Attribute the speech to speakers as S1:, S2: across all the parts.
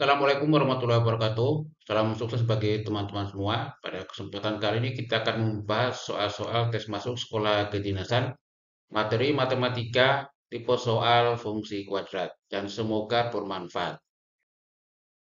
S1: Assalamualaikum warahmatullahi wabarakatuh. Salam sukses bagi teman-teman semua. Pada kesempatan kali ini kita akan membahas soal-soal tes masuk sekolah kedinasan, materi matematika, tipe soal fungsi kuadrat, dan semoga bermanfaat.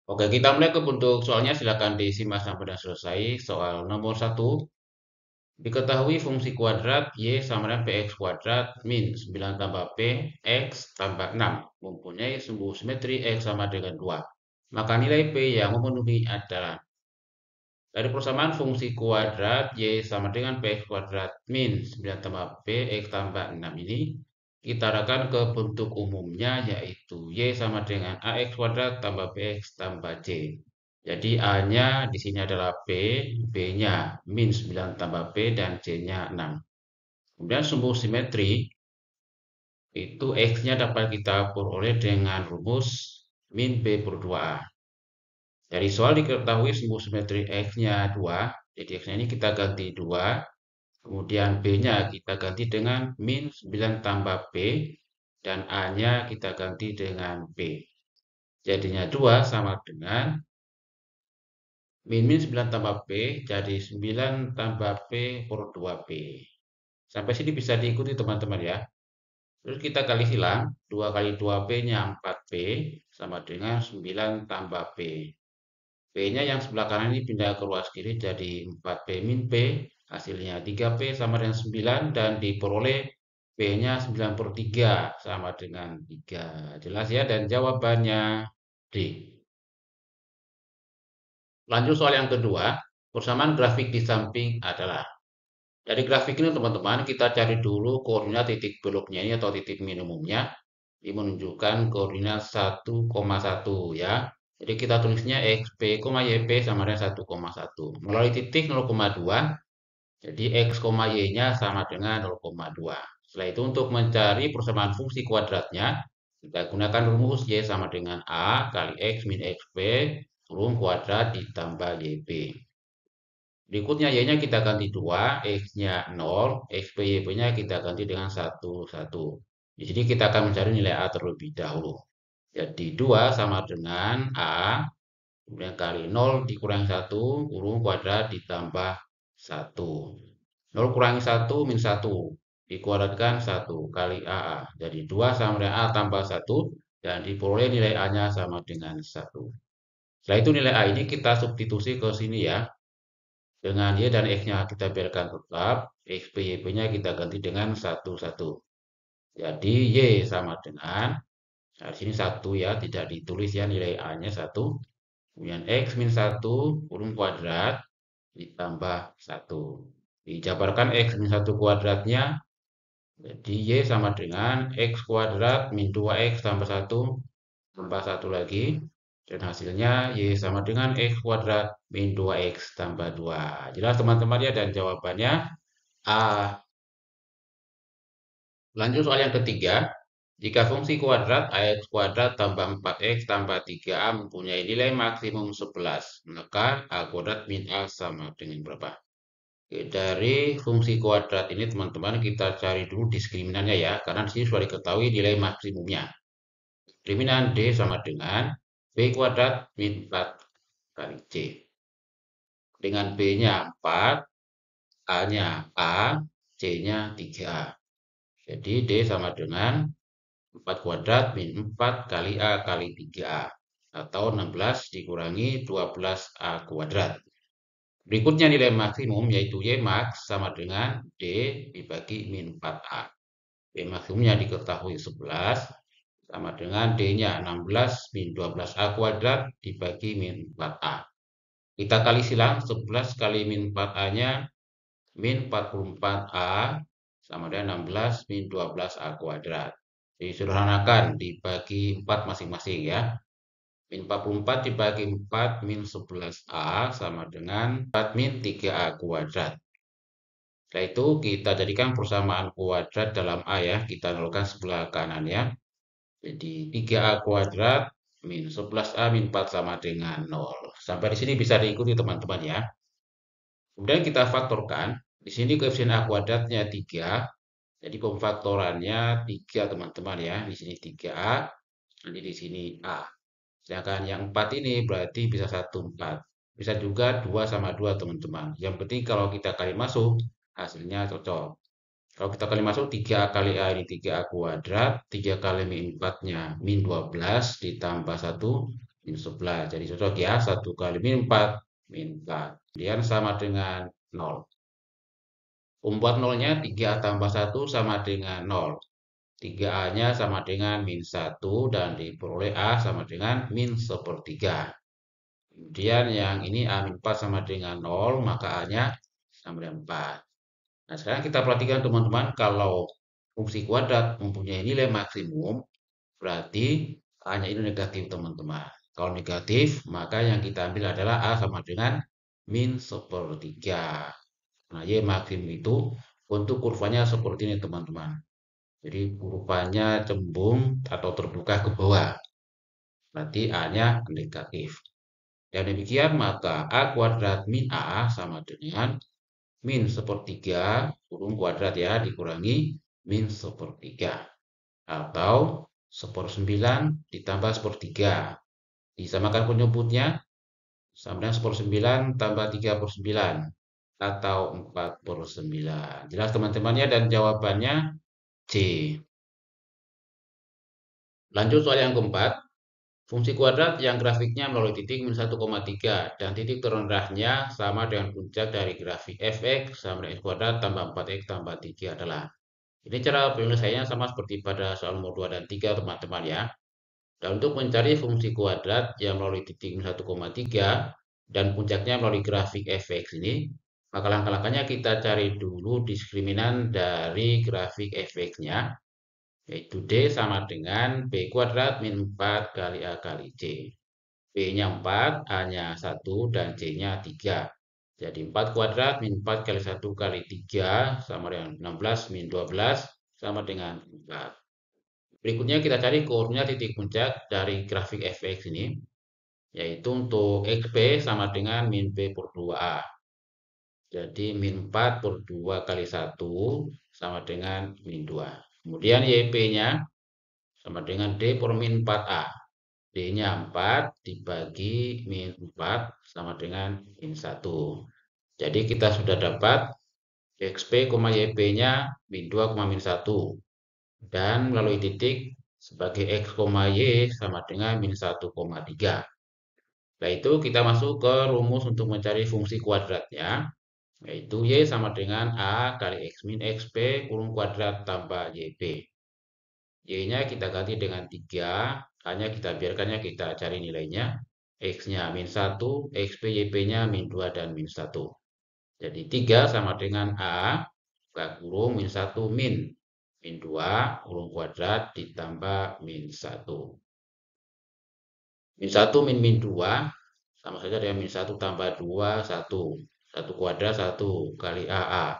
S1: Oke, kita mulai ke bentuk soalnya. Silakan disimak sampai dan selesai. Soal nomor satu, diketahui fungsi kuadrat Y sama dengan PX kuadrat min 9 tambah P X tambah 6 mempunyai sumbu simetri X sama dengan 2. Maka nilai P yang memenuhi adalah dari persamaan fungsi kuadrat Y sama dengan PX kuadrat min 9 tambah PX tambah 6 ini, kita arahkan ke bentuk umumnya yaitu Y sama dengan AX kuadrat tambah PX tambah C. Jadi A-nya di sini adalah P, B-nya min 9 tambah P, dan C-nya 6. Kemudian sumbu simetri itu X-nya dapat kita peroleh dengan rumus min B per 2A. Dari soal diketahui sumbu simetri X-nya 2, jadi X-nya ini kita ganti 2, kemudian B-nya kita ganti dengan min 9 tambah P, dan A-nya kita ganti dengan P. Jadinya 2 sama dengan min 9 tambah P, jadi 9 tambah P per 2P. Sampai sini bisa diikuti teman-teman ya. Terus kita kali silang, 2 kali 2P-nya 4P, sama dengan 9 tambah P. P-nya yang sebelah kanan ini pindah ke ruas kiri jadi 4P min P, hasilnya 3P sama dengan 9, dan diperoleh P-nya 9 per 3 sama dengan 3. Jelas ya, dan jawabannya D. Lanjut soal yang kedua, persamaan grafik di samping adalah. Dari grafik ini teman-teman kita cari dulu koordinat titik beloknya ini atau titik minimumnya. Ini menunjukkan koordinat 1,1 ya. Jadi kita tulisnya XP, YP sama dengan 1,1. Melalui titik 0,2, jadi X, Y-nya sama dengan 0,2. Setelah itu untuk mencari persamaan fungsi kuadratnya, kita gunakan rumus Y sama dengan A kali X min XP kurung kuadrat ditambah YP. Berikutnya Y-nya kita ganti 2, X-nya 0, XP, YP-nya kita ganti dengan 1, 1. Di sini kita akan mencari nilai A terlebih dahulu. Jadi 2 sama dengan A, kemudian kali 0 dikurangi 1, kurung kuadrat ditambah 1. 0 kurangi 1 min 1, dikuadratkan 1 kali AA. Jadi 2 sama dengan A tambah 1, dan diperoleh nilai A-nya sama dengan 1. Setelah itu nilai A ini kita substitusi ke sini ya. Dengan Y dan X-nya kita biarkan tetap, XP, YP-nya kita ganti dengan 1, 1. Jadi Y sama dengan, nah di sini 1 ya, tidak ditulis ya, nilai A-nya 1. Kemudian X min 1 kurung kuadrat ditambah 1. Dijabarkan X min 1 kuadratnya, jadi Y sama dengan X kuadrat min 2X tambah 1, tambah 1 lagi. Dan hasilnya Y sama dengan X kuadrat min 2X tambah 2. Jelas teman-teman ya, dan jawabannya A. Lanjut soal yang ketiga. Jika fungsi kuadrat AX kuadrat tambah 4X tambah 3A mempunyai nilai maksimum 11, maka A kuadrat min A sama dengan berapa? Oke, dari fungsi kuadrat ini teman-teman kita cari dulu diskriminannya ya, karena di sini sudah diketahui nilai maksimumnya. Diskriminan D sama dengan B kuadrat min 4 kali C. Dengan B-nya 4, A-nya A, C-nya 3. Jadi D sama dengan 4 kuadrat min 4 kali A kali 3A. Atau 16 dikurangi 12A kuadrat. Berikutnya nilai maksimum yaitu Y max sama dengan D dibagi min 4A. Y maksimumnya diketahui 11 sama dengan D-nya 16 min 12A kuadrat dibagi min 4A. Kita kali silang, 11 kali min 4A-nya min 44A sama dengan 16 min 12A kuadrat. Disederhanakan dibagi 4 masing-masing ya. Min 44 dibagi 4 min 11A sama dengan 4 min 3A kuadrat. Setelah itu kita jadikan persamaan kuadrat dalam A ya. Kita nolkan sebelah kanan ya. Jadi 3A kuadrat min 11A min 4 sama dengan 0. Sampai di sini bisa diikuti teman-teman ya. Kemudian kita faktorkan. Di sini koefisien A kuadratnya 3. Jadi pemfaktorannya 3 teman-teman ya. Di sini 3A, nanti di sini A. Sedangkan yang 4 ini berarti bisa 1, 4. Bisa juga 2 sama 2, teman-teman. Yang penting kalau kita kali masuk, hasilnya cocok. Kalau kita kali masuk 3 kali A ini 3A kuadrat, 3 kali min 4-nya min 12 ditambah 1 min 11. Jadi cocok ya, 1 kali min 4 min 4. Kemudian sama dengan 0. Umpat nolnya 3A tambah 1 sama dengan 0. 3A-nya sama dengan min 1 dan diperoleh A sama dengan min sepertiga. Kemudian yang ini A min 4 sama dengan 0, maka A-nya sama dengan 4. Nah, sekarang kita perhatikan teman-teman, kalau fungsi kuadrat mempunyai nilai maksimum, berarti A-nya ini negatif, teman-teman. Kalau negatif, maka yang kita ambil adalah A sama dengan min sepertiga. Nah, Y maksimum itu untuk kurvanya seperti ini, teman-teman. Jadi kurvanya cembung atau terbuka ke bawah. Berarti A-nya negatif. Dan demikian maka A kuadrat min A sama dengan min sepertiga kurung kuadrat ya dikurangi min sepertiga. Atau sepersembilan ditambah sepertiga. Disamakan penyebutnya sama dengan sepersembilan tambah 3/9 atau 4/9. Jelas teman-temannya, dan jawabannya C. Lanjut soal yang keempat. Fungsi kuadrat yang grafiknya melalui titik min 1,3 dan titik terendahnya sama dengan puncak dari grafik fx sama dengan x kuadrat tambah 4x tambah 3 adalah. Ini cara penyelesaiannya sama seperti pada soal nomor 2 dan 3, teman-teman ya. Dan untuk mencari fungsi kuadrat yang melalui titik min 1,3 dan puncaknya melalui grafik fx ini, maka langkah-langkahnya kita cari dulu diskriminan dari grafik fx-nya, yaitu D sama dengan B kuadrat min 4 kali A kali C. B-nya 4, A-nya 1, dan C-nya 3. Jadi 4 kuadrat min 4 kali 1 kali 3 sama dengan 16 min 12 sama dengan 4. Berikutnya kita cari koordinat titik puncak dari grafik fx ini, yaitu untuk xp sama dengan min b per 2a. Jadi min 4 per 2 kali 1 sama dengan min 2. Kemudian yp-nya sama dengan d per min 4a. D-nya 4 dibagi min 4 sama dengan min 1. Jadi kita sudah dapat xp, yp-nya min 2, min 1. Dan melalui titik sebagai x, y sama dengan min 1,3. Setelah itu kita masuk ke rumus untuk mencari fungsi kuadratnya, yaitu y sama dengan a kali x min xp kurung kuadrat tambah yp. Y-nya kita ganti dengan 3, hanya kita biarkannya, kita cari nilainya. X-nya min 1, xp, yp-nya min 2 dan min 1. Jadi 3 sama dengan a buka kurung min 1 min 2 kurung kuadrat ditambah min 1. Min 1 min 2 sama saja dengan min 1 tambah 2, 1. 1 kuadrat 1 kali a.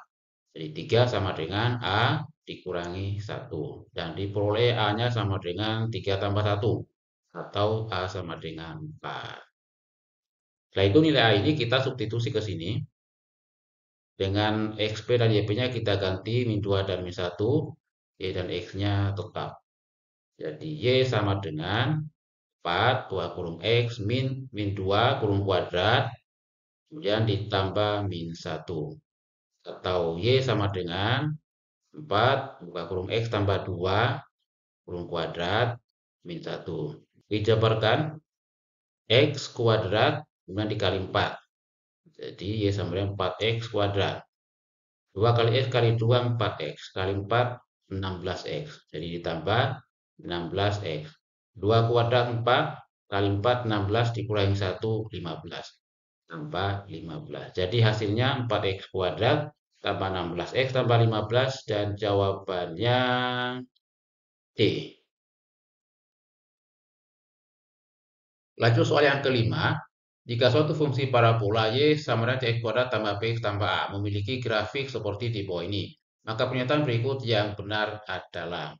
S1: Jadi 3 sama dengan a dikurangi 1. Dan diperoleh A-nya sama dengan 3 tambah 1. Atau A sama dengan 4. Setelah itu nilai A ini kita substitusi ke sini. Dengan XP dan YP-nya kita ganti min 2 dan min 1. Y dan X-nya tetap. Jadi Y sama dengan 4 buah kurung X min 2 kurung kuadrat. Kemudian ditambah min 1. Atau Y sama dengan 4 buka kurung X tambah 2 kurung kuadrat min 1. Dijabarkan X kuadrat kemudian dikali 4. Jadi Y sama dengan 4X kuadrat. 2 kali X kali 2 4X. Kali 4 16X. Jadi ditambah 16X. 2 kuadrat 4 kali 4 16 dikurangi 1 15. Tambah 15. Jadi hasilnya 4X kuadrat tambah 16X tambah 15, dan jawabannya D. Lanjut soal yang kelima. Jika suatu fungsi parabola Y sama dengan cx kuadrat tambah bx tambah a memiliki grafik seperti di bawah ini, maka pernyataan berikut yang benar adalah.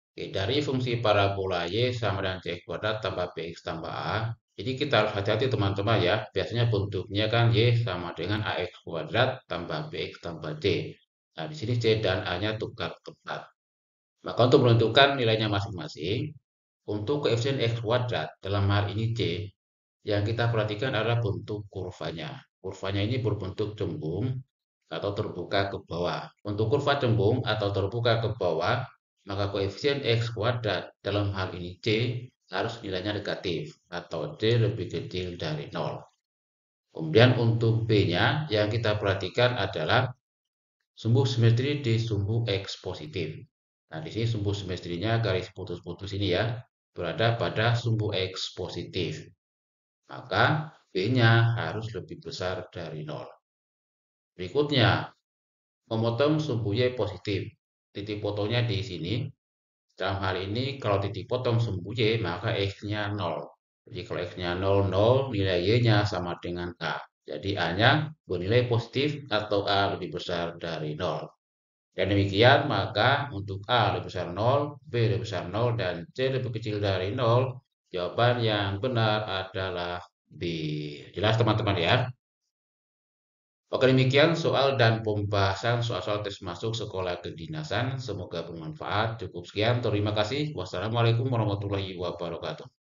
S1: Oke, dari fungsi parabola Y sama dengan cx kuadrat tambah bx tambah a. Jadi kita harus hati-hati teman-teman ya. Biasanya bentuknya kan Y sama dengan ax kuadrat tambah bx tambah c. Nah, di sini c dan a-nya tukar tepat. Maka untuk menentukan nilainya masing-masing, Untuk koefisien X kuadrat, dalam hal ini C, yang kita perhatikan adalah bentuk kurvanya. Kurvanya ini berbentuk cembung atau terbuka ke bawah. Untuk kurva cembung atau terbuka ke bawah, maka koefisien X kuadrat dalam hal ini C harus nilainya negatif atau C lebih kecil dari 0. Kemudian untuk B-nya yang kita perhatikan adalah sumbu simetri di sumbu X positif. Nah, di sini sumbu simetrinya garis putus-putus ini ya, berada pada sumbu X positif. Maka B-nya harus lebih besar dari 0. Berikutnya, memotong sumbu Y positif. Titik potongnya di sini. Dalam hal ini, kalau titik potong sumbu Y, maka X-nya 0. Jadi kalau X-nya 0, 0, nilai Y-nya sama dengan A. Jadi A-nya bernilai positif atau A lebih besar dari 0. Dan demikian, maka untuk A lebih besar 0, B lebih besar 0, dan C lebih kecil dari 0, jawaban yang benar adalah B. Jelas teman-teman ya? Oke, demikian soal dan pembahasan soal-soal tes masuk sekolah kedinasan. Semoga bermanfaat. Cukup sekian. Terima kasih. Wassalamualaikum warahmatullahi wabarakatuh.